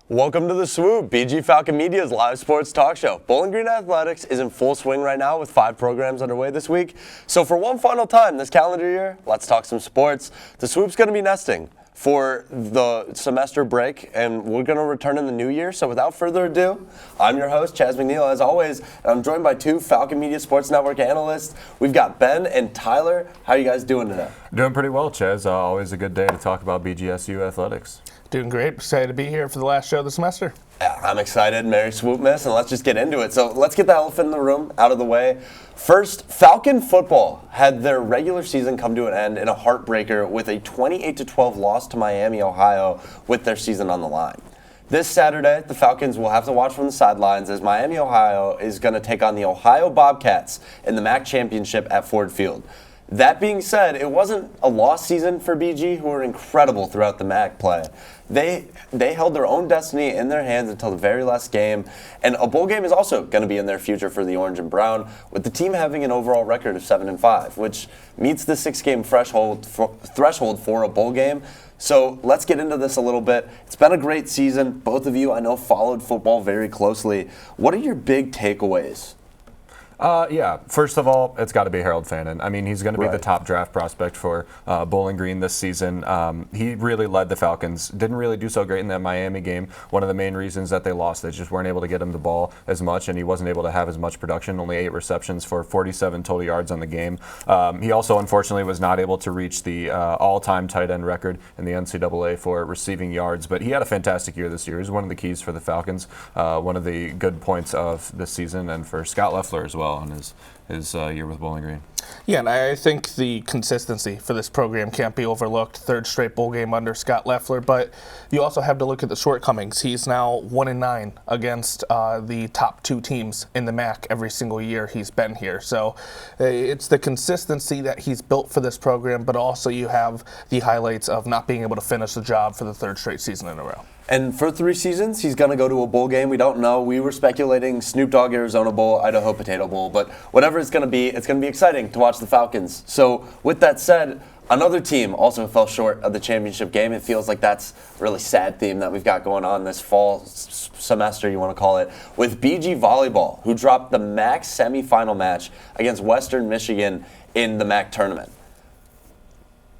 Welcome to the Swoop, BG Falcon Media's live sports talk show. Bowling Green Athletics is in full swing right now with 5 programs underway this week. So for one final time this calendar year, let's talk some sports. The Swoop's going to be nesting for the semester break, and we're going to return in the new year. So without further ado, I'm your host, Chaz McNeil, as always, and I'm joined by 2 Falcon Media Sports Network analysts. We've got Ben and Tyler. How are you guys doing today? Doing pretty well, Chaz. Always a good day to talk about BGSU athletics. Doing great. Excited to be here for the last show of the semester. Yeah, I'm excited. Merry Swoop Miss, and let's just get into it. So let's get the elephant in the room out of the way. First, Falcon football had their regular season come to an end in a heartbreaker with a 28-12 loss to Miami, Ohio, with their season on the line. This Saturday, the Falcons will have to watch from the sidelines as Miami, Ohio is going to take on the Ohio Bobcats in the MAC championship at Ford Field. That being said, it wasn't a lost season for BG, who were incredible throughout the MAC play. They held their own destiny in their hands until the very last game, and a bowl game is also going to be in their future for the Orange and Brown, with the team having an overall record of 7-5, which meets the 6-game threshold for a bowl game. So let's get into this a little bit. It's been a great season. Both of you, I know, followed football very closely. What are your big takeaways? First of all, it's got to be Harold Fannin. I mean, he's going to be the top draft prospect for Bowling Green this season. He really led the Falcons. Didn't really do so great in that Miami game. One of the main reasons that they lost, they just weren't able to get him the ball as much, and he wasn't able to have as much production, only 8 receptions for 47 total yards on the game. He also, unfortunately, was not able to reach the all-time tight end record in the NCAA for receiving yards, but he had a fantastic year this year. He was one of the keys for the Falcons, one of the good points of this season, and for Scott Loeffler as well on his year with Bowling Green. Yeah, and I think the consistency for this program can't be overlooked. 3rd straight bowl game under Scott Loeffler, but you also have to look at the shortcomings. He's now 1-9 against the top 2 teams in the MAC every single year he's been here. So it's the consistency that he's built for this program, but also you have the highlights of not being able to finish the job for the 3rd straight season in a row. And for 3 seasons, he's going to go to a bowl game. We don't know. We were speculating Snoop Dogg Arizona Bowl, Idaho Potato Bowl, but whatever it's going to be exciting to watch the Falcons. So with that said, another team also fell short of the championship game. It feels like that's a really sad theme that we've got going on this fall semester, you want to call it, with BG Volleyball, who dropped the MAC semifinal match against Western Michigan in the MAC tournament.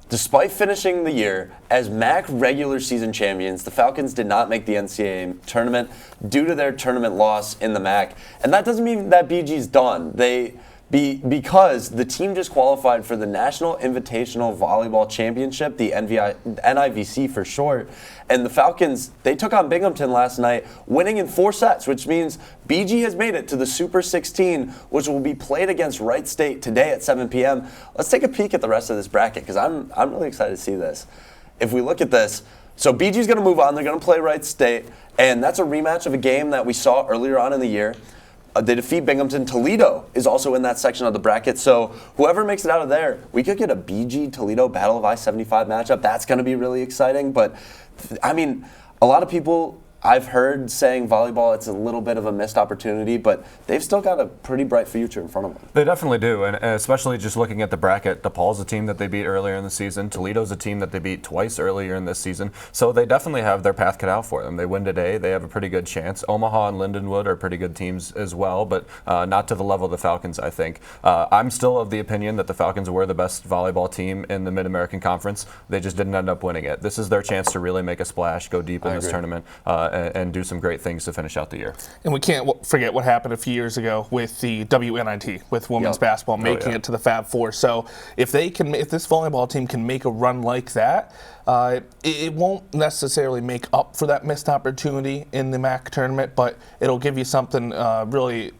Despite finishing the year as MAC regular season champions, the Falcons did not make the NCAA tournament due to their tournament loss in the MAC. And that doesn't mean that BG's done. Because the team just qualified for the National Invitational Volleyball Championship, the NIVC for short, and the Falcons, they took on Binghamton last night, winning in 4 sets, which means BG has made it to the Super 16, which will be played against Wright State today at 7 p.m. Let's take a peek at the rest of this bracket, because I'm really excited to see this. If we look at this, so BG's going to move on. They're going to play Wright State, and that's a rematch of a game that we saw earlier on in the year. They defeat Binghamton. Toledo is also in that section of the bracket. So whoever makes it out of there, we could get a BG-Toledo Battle of I-75 matchup. That's going to be really exciting. But, I mean, a lot of people I've heard saying volleyball, it's a little bit of a missed opportunity, but they've still got a pretty bright future in front of them. They definitely do, and especially just looking at the bracket, DePaul's a team that they beat earlier in the season. Toledo's a team that they beat twice earlier in this season. So they definitely have their path cut out for them. They win today. They have a pretty good chance. Omaha and Lindenwood are pretty good teams as well, but not to the level of the Falcons, I think. I'm still of the opinion that the Falcons were the best volleyball team in the Mid-American Conference. They just didn't end up winning it. This is their chance to really make a splash, go deep in this tournament, and do some great things to finish out the year. And we can't forget what happened a few years ago with the WNIT, with women's basketball making it to the Fab Four. So if this volleyball team can make a run like that, it won't necessarily make up for that missed opportunity in the MAC tournament, but it'll give you something really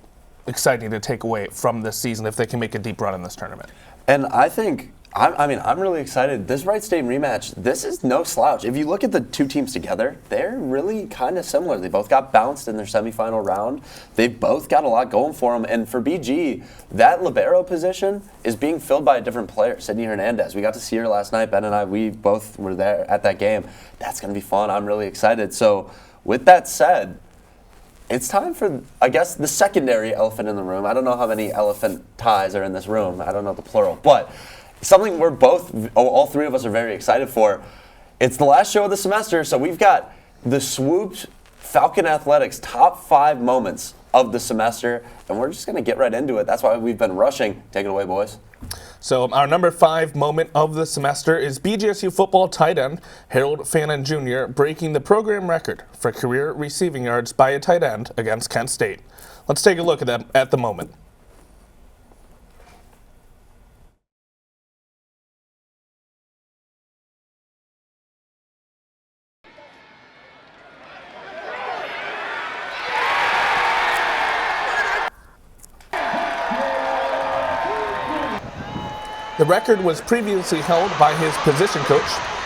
exciting to take away from this season if they can make a deep run in this tournament. And I think I'm really excited. This Wright State rematch, this is no slouch. If you look at the 2 teams together, they're really kind of similar. They both got bounced in their semifinal round. They've both got a lot going for them. And for BG, that libero position is being filled by a different player, Sydney Hernandez. We got to see her last night. Ben and I, we both were there at that game. That's going to be fun. I'm really excited. So with that said, it's time for, I guess, the secondary elephant in the room. I don't know how many elephant ties are in this room. I don't know the plural. But something all 3 of us are very excited for. It's the last show of the semester, so we've got the Swoop Falcon Athletics top 5 moments of the semester, and we're just going to get right into it. That's why we've been rushing. Take it away, boys. So our number 5 moment of the semester is BGSU football tight end Harold Fannin Jr. breaking the program record for career receiving yards by a tight end against Kent State. Let's take a look at the moment. The record was previously held by his position coach,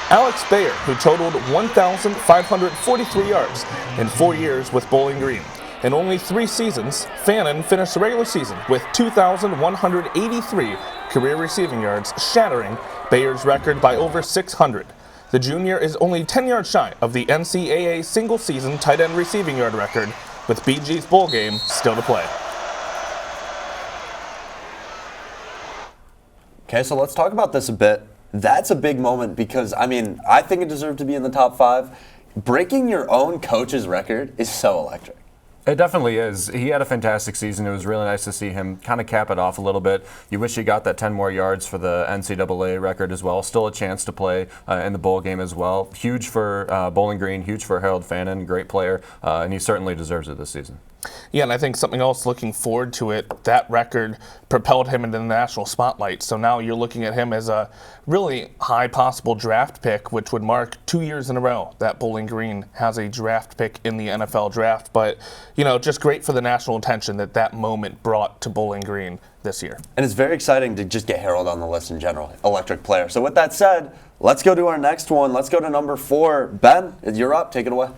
Alex Bayer, who totaled 1,543 yards in 4 years with Bowling Green. In only 3 seasons, Fannin finished the regular season with 2,183 career receiving yards, shattering Bayer's record by over 600. The junior is only 10 yards shy of the NCAA single-season tight end receiving yard record, with BG's bowl game still to play. Okay, so let's talk about this a bit. That's a big moment because, I think it deserved to be in the top 5. Breaking your own coach's record is so electric. It definitely is. He had a fantastic season. It was really nice to see him kind of cap it off a little bit. You wish he got that 10 more yards for the NCAA record as well. Still a chance to play in the bowl game as well. Huge for Bowling Green, huge for Harold Fannin, great player, and he certainly deserves it this season. Yeah, and I think something else looking forward to it, that record propelled him into the national spotlight. So now you're looking at him as a really high possible draft pick, which would mark 2 years in a row that Bowling Green has a draft pick in the NFL draft. But, just great for the national attention that moment brought to Bowling Green this year. And it's very exciting to just get Harold on the list in general. Electric player. So with that said, let's go to our next one. Let's go to number 4. Ben, you're up. Take it away.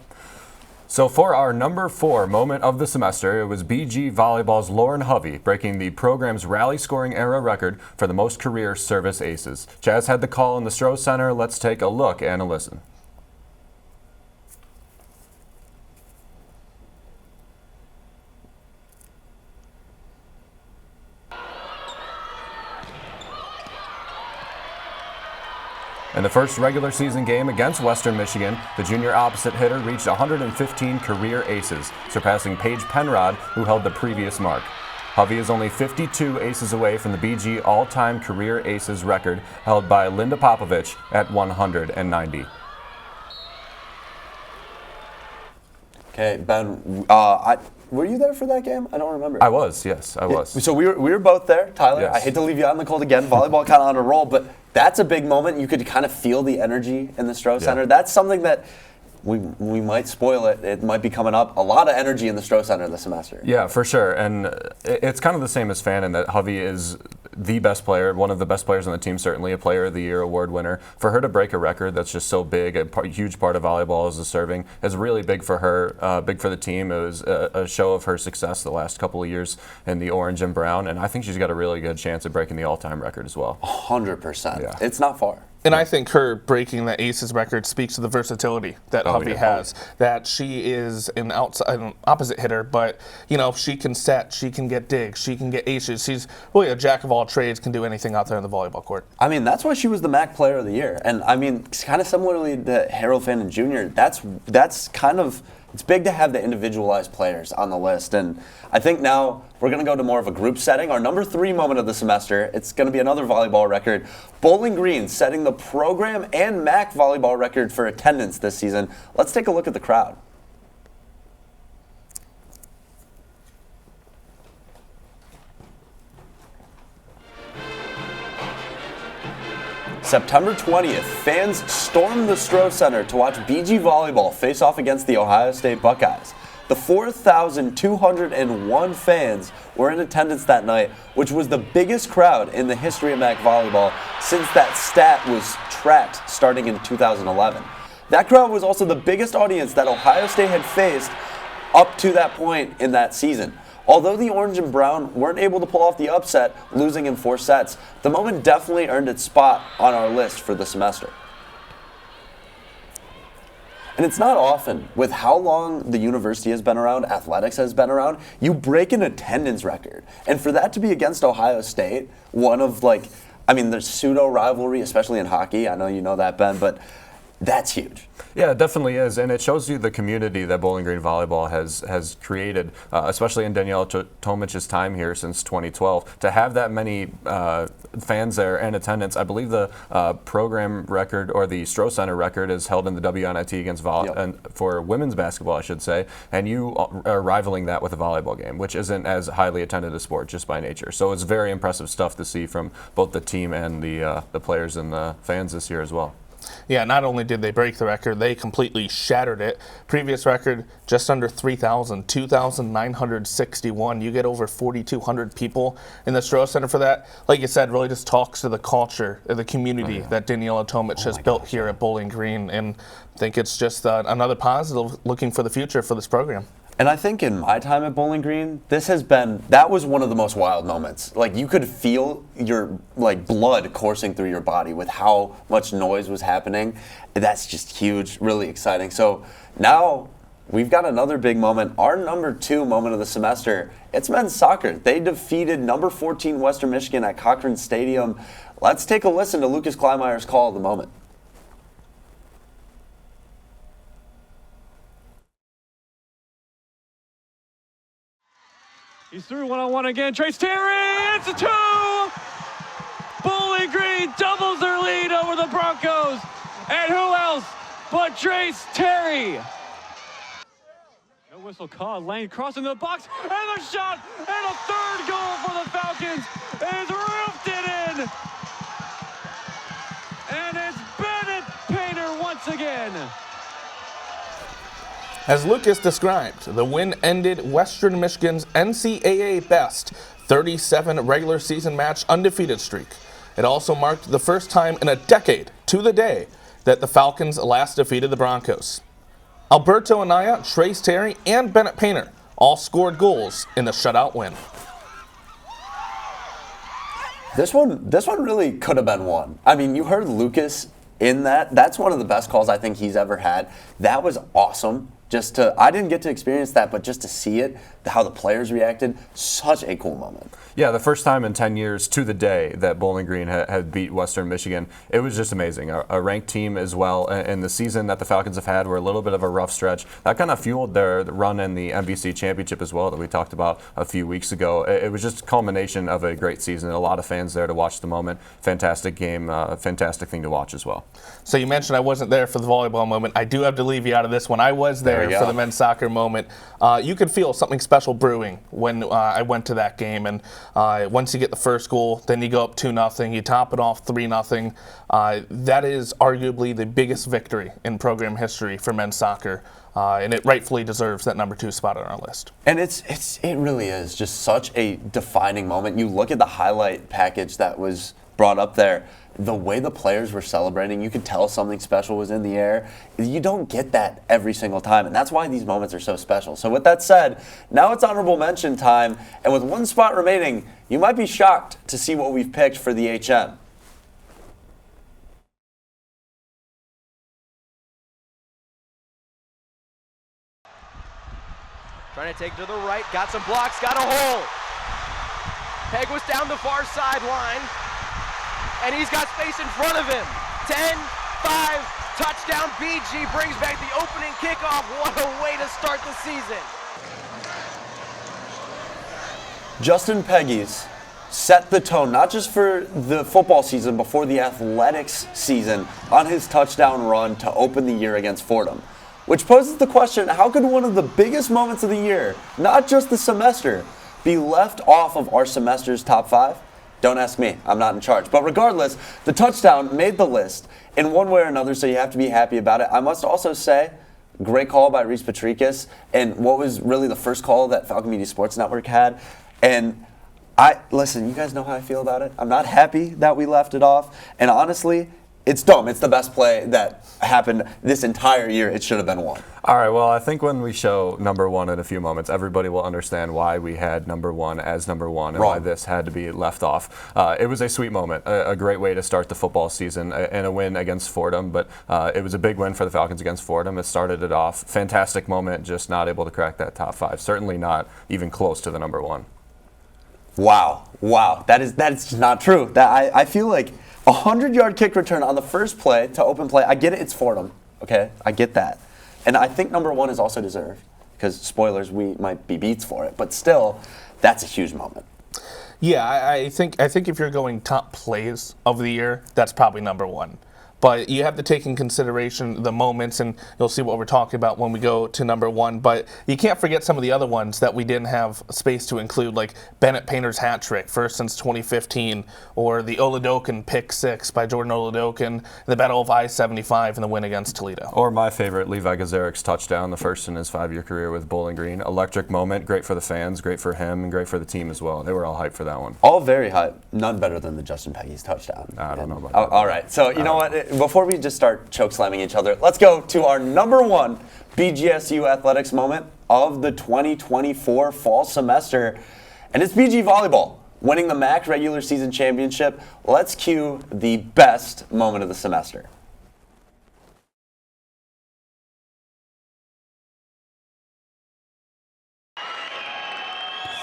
So for our number 4 moment of the semester, it was BG Volleyball's Lauren Hovey breaking the program's rally scoring era record for the most career service aces. Chaz had the call in the Stroh Center. Let's take a look and a listen. In the first regular season game against Western Michigan, the junior opposite hitter reached 115 career aces, surpassing Paige Penrod, who held the previous mark. Hovey is only 52 aces away from the BG all-time career aces record held by Linda Popovich at 190. Okay, Ben, were you there for that game? I don't remember. I was, yes, I was. So we were both there, Tyler. Yes. I hate to leave you out in the cold again. Volleyball kind of on a roll, but that's a big moment. You could kind of feel the energy in the Stroh Center. That's something that we might spoil it. It might be coming up. A lot of energy in the Stroh Center this semester. Yeah, for sure. And it's kind of the same as Fannin, that Hovey is the best player, one of the best players on the team, certainly a Player of the Year award winner. For her to break a record that's just so big, a huge part of volleyball is the serving, is really big for her, big for the team. It was a show of her success the last couple of years in the orange and brown, and I think she's got a really good chance of breaking the all-time record as well. 100%. Yeah. It's not far. And I think her breaking the aces record speaks to the versatility that Hovey has. That she is an opposite hitter, but she can set, she can get digs, she can get aces. She's really a jack of all trades, can do anything out there in the volleyball court. That's why she was the MAC Player of the Year. And kind of similarly to Harold Fannin Jr., that's kind of, it's big to have the individualized players on the list. And I think now we're going to go to more of a group setting. Our number 3 moment of the semester, it's going to be another volleyball record. Bowling Green setting the program and MAC volleyball record for attendance this season. Let's take a look at the crowd. September 20th, fans stormed the Stroh Center to watch BG Volleyball face off against the Ohio State Buckeyes. The 4,201 fans were in attendance that night, which was the biggest crowd in the history of MAC Volleyball since that stat was tracked starting in 2011. That crowd was also the biggest audience that Ohio State had faced up to that point in that season. Although the Orange and Brown weren't able to pull off the upset, losing in 4 sets, the moment definitely earned its spot on our list for the semester. And it's not often, with how long the university has been around, athletics has been around, you break an attendance record. And for that to be against Ohio State, one of there's pseudo rivalry, especially in hockey. I know you know that, Ben, but that's huge. Yeah, it definitely is, and it shows you the community that Bowling Green volleyball has created, especially in Daniela Tomic's time here since 2012. To have that many fans there and attendance, I believe the program record or the Stroh Center record is held in the WNIT against for women's basketball, I should say, and you are rivaling that with a volleyball game, which isn't as highly attended a sport just by nature. So it's very impressive stuff to see from both the team and the players and the fans this year as well. Yeah, not only did they break the record, they completely shattered it. Previous record, just under 3,000, 2,961. You get over 4,200 people in the Stroh Center for that. Like you said, really just talks to the culture, the community that Daniela Tomic has built here at Bowling Green. And I think it's just another positive looking for the future for this program. And I think in my time at Bowling Green, that was one of the most wild moments. Like, you could feel your blood coursing through your body with how much noise was happening. That's just huge, really exciting. So now we've got another big moment. Our number 2 moment of the semester, it's men's soccer. They defeated number 14 Western Michigan at Cochran Stadium. Let's take a listen to Lucas Kleinmeier's call of the moment. He's through one-on-one again. Trace Terry, it's a 2! Bowling Green doubles their lead over the Broncos. And who else but Trace Terry? No whistle called. Lane crossing the box, and the shot, and a third goal for the Falcons is roofed it in. And it's Bennett Painter once again. As Lucas described, the win ended Western Michigan's NCAA best 37 regular season match undefeated streak. It also marked the first time in a decade to the day that the Falcons last defeated the Broncos. Alberto Anaya, Trace Terry, and Bennett Painter all scored goals in the shutout win. This one really could have been won. I mean, you heard Lucas in that. That's one of the best calls I think he's ever had. That was awesome. I didn't get to experience that, but just to see it, how the players reacted, such a cool moment. Yeah, the first time in 10 years to the day that Bowling Green had beat Western Michigan, it was just amazing. A ranked team as well, and the season that the Falcons have had were a little bit of a rough stretch. That kind of fueled their run in the NBC Championship as well that we talked about a few weeks ago. It was just a culmination of a great season. A lot of fans there to watch the moment. Fantastic game, fantastic thing to watch as well. So you mentioned I wasn't there for the volleyball moment. I do have to leave you out of this one. I was there for the men's soccer moment. You could feel something special brewing when I went to that game. And once you get the first goal, then you go up 2-0. You top it off 3-0. That is arguably the biggest victory in program history for men's soccer. And it rightfully deserves that number 2 spot on our list. And it really is just such a defining moment. You look at the highlight package that was brought up there. The way the players were celebrating, you could tell something special was in the air. You don't get that every single time, and that's why these moments are so special. So with that said, now it's honorable mention time, and with 1 spot remaining, you might be shocked to see what we've picked for the HM. Trying to take to the right, got some blocks, got a hole. Peg was down the far sideline. And he's got space in front of him. 10-5, touchdown. BG brings back the opening kickoff. What a way to start the season. Justin Peggies set the tone, not just for the football season, but for the athletics season on his touchdown run to open the year against Fordham. Which poses the question, how could one of the biggest moments of the year, not just the semester, be left off of our semester's top 5? Don't ask me, I'm not in charge. But regardless, the touchdown made the list in one way or another, so you have to be happy about it. I must also say, great call by Reese Patricus, and what was really the first call that Falcon Media Sports Network had. And listen, you guys know how I feel about it. I'm not happy that we left it off, and honestly, it's dumb. It's the best play that happened this entire year. It should have been won. All right, well, I think when we show number 1 in a few moments, everybody will understand why we had number 1 as number 1 and why this had to be left off. It was a sweet moment, a great way to start the football season, and a win against Fordham, but it was a big win for the Falcons against Fordham. It started it off. Fantastic moment, just not able to crack that top 5. Certainly not even close to the number 1. Wow. That is not true. I feel like A 100-yard kick return on the first play to open play. I get it, it's Fordham. Okay, I get that. And I think number one is also deserved because, spoilers, we might be beats for it. But still, that's a huge moment. Yeah, I think if you're going top plays of the year, that's probably number one. But you have to take in consideration the moments, and you'll see what we're talking about when we go to number one. But you can't forget some of the other ones that we didn't have space to include, like Bennett Painter's hat trick, first since 2015, or the Oladokin pick six by Jordan Oladokin, the Battle of I-75, and the win against Toledo. Or my favorite, Levi Gazarik's touchdown, the first in his 5-year career with Bowling Green. Electric moment, great for the fans, great for him, and great for the team as well. They were all hyped for that one. All very hyped. None better than the Justin Peggy's touchdown. I don't know about that. All right, so you know what? Before we just start choke slamming each other, let's go to our number one BGSU athletics moment of the 2024 fall semester, and it's BG volleyball winning the MAC regular season championship. Let's cue the best moment of the semester.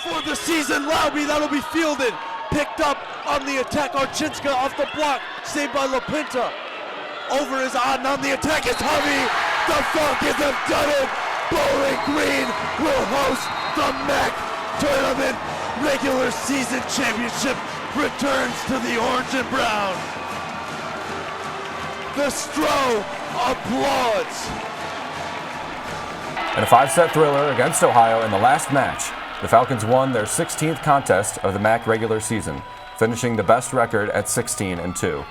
For the season, Lauby, that'll be fielded. Picked up on the attack, Archinska off the block, saved by LaPinta. Over is on the attack is Hovey. The Falcons have done it. Bowling Green will host the MAC Tournament regular season championship. Returns to the orange and brown. The Stro applauds. In a 5-set thriller against Ohio in the last match, the Falcons won their 16th contest of the MAC regular season, finishing the best record at 16-2.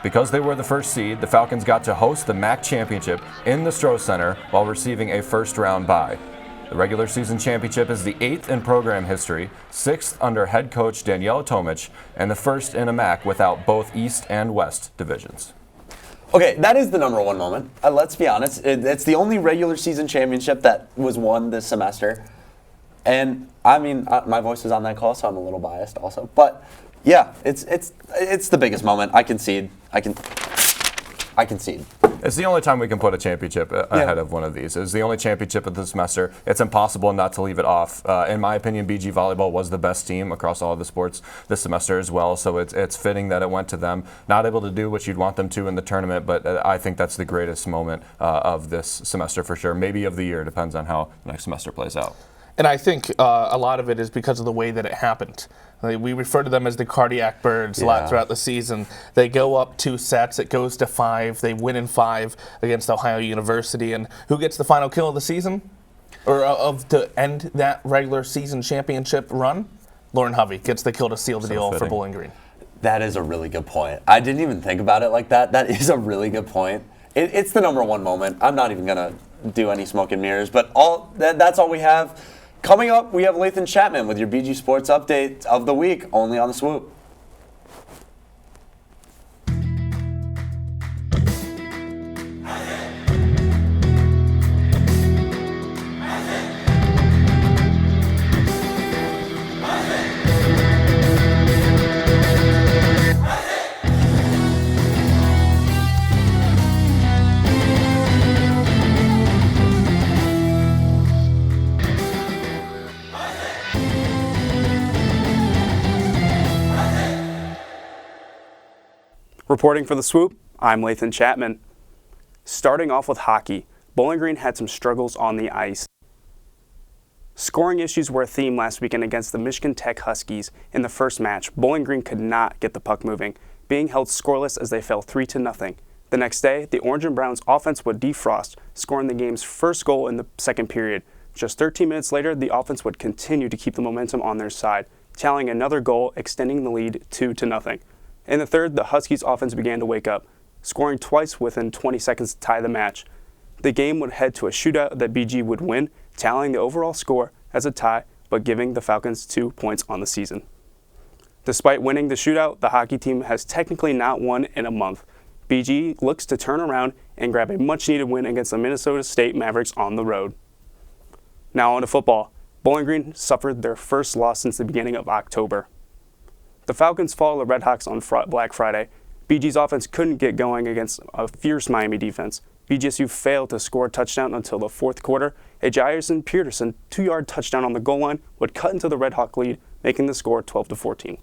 Because they were the first seed, the Falcons got to host the MAC championship in the Stroh Center while receiving a first-round bye. The regular season championship is the 8th in program history, 6th under head coach Daniela Tomic, and the first in a MAC without both East and West divisions. Okay, that is the number one moment. Let's be honest. It's the only regular season championship that was won this semester. And, I mean, my voice is on that call, so I'm a little biased also. But, yeah, it's the biggest moment. I concede. I concede. It's the only time we can put a championship ahead of one of these. It's the only championship of the semester. It's impossible not to leave it off. In my opinion, BG Volleyball was the best team across all of the sports this semester as well, so it's fitting that it went to them. Not able to do what you'd want them to in the tournament, but I think that's the greatest moment of this semester for sure. Maybe of the year, depends on how the next semester plays out. And I think a lot of it is because of the way that it happened. We refer to them as the cardiac birds a lot throughout the season. They go up 2 sets, it goes to 5, they win in 5 against Ohio University. And who gets the final kill of the season? Or to end that regular season championship run? Lauren Hovey gets the kill to seal the deal for Bowling Green. That is a really good point. I didn't even think about it like that. That is a really good point. It's the number one moment. I'm not even going to do any smoke and mirrors, but that's all we have. Coming up, we have Lathan Chapman with your BG Sports update of the week, only on the Swoop. Reporting for the Swoop, I'm Lathan Chapman. Starting off with hockey, Bowling Green had some struggles on the ice. Scoring issues were a theme last weekend against the Michigan Tech Huskies. In the first match, Bowling Green could not get the puck moving, being held scoreless as they fell 3-0. The next day, the Orange and Browns offense would defrost, scoring the game's first goal in the second period. Just 13 minutes later, the offense would continue to keep the momentum on their side, tallying another goal, extending the lead 2-0. In the third, the Huskies' offense began to wake up, scoring twice within 20 seconds to tie the match. The game would head to a shootout that BG would win, tallying the overall score as a tie, but giving the Falcons 2 points on the season. Despite winning the shootout, the hockey team has technically not won in a month. BG looks to turn around and grab a much-needed win against the Minnesota State Mavericks on the road. Now on to football. Bowling Green suffered their first loss since the beginning of October. The Falcons fall the Redhawks on Black Friday. BG's offense couldn't get going against a fierce Miami defense. BGSU failed to score a touchdown until the fourth quarter. A Jairson Peterson 2-yard touchdown on the goal line would cut into the Redhawk lead, making the score 12-14.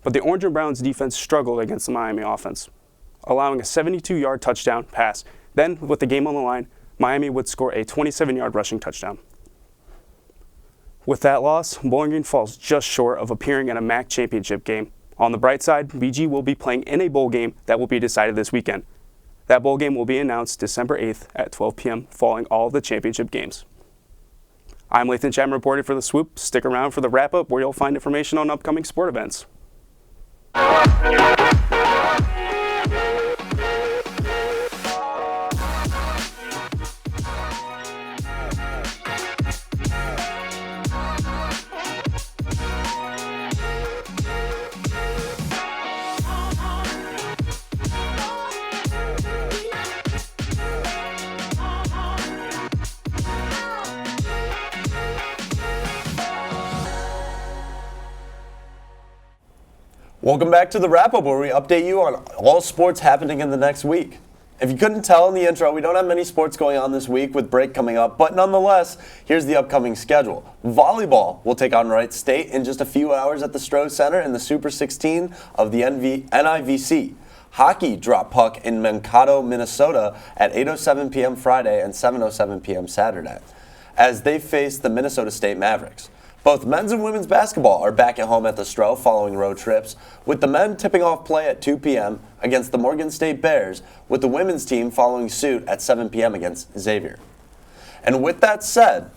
but the Orange and Brown's defense struggled against the Miami offense, allowing a 72-yard touchdown pass. Then, with the game on the line, Miami would score a 27-yard rushing touchdown. With that loss, Bowling Green falls just short of appearing in a MAC championship game. On the bright side, BG will be playing in a bowl game that will be decided this weekend. That bowl game will be announced December 8th at 12 p.m. following all of the championship games. I'm Lathan Chapman reporting for the Swoop. Stick around for the wrap-up where you'll find information on upcoming sport events. Welcome back to the wrap-up where we update you on all sports happening in the next week. If you couldn't tell in the intro, we don't have many sports going on this week with break coming up, but nonetheless, here's the upcoming schedule. Volleyball will take on Wright State in just a few hours at the Stroh Center in the Super 16 of the NIVC. Hockey drop puck in Mankato, Minnesota at 8:07 p.m. Friday and 7:07 p.m. Saturday as they face the Minnesota State Mavericks. Both men's and women's basketball are back at home at the Stroh following road trips, with the men tipping off play at 2 p.m. against the Morgan State Bears, with the women's team following suit at 7 p.m. against Xavier. And with that said,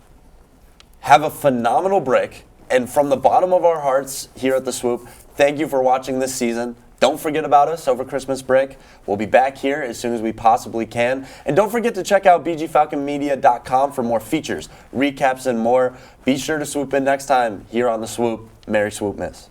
have a phenomenal break, and from the bottom of our hearts here at the Swoop, thank you for watching this season. Don't forget about us over Christmas break. We'll be back here as soon as we possibly can. And don't forget to check out bgfalconmedia.com for more features, recaps, and more. Be sure to swoop in next time here on The Swoop. Merry Swoopmas.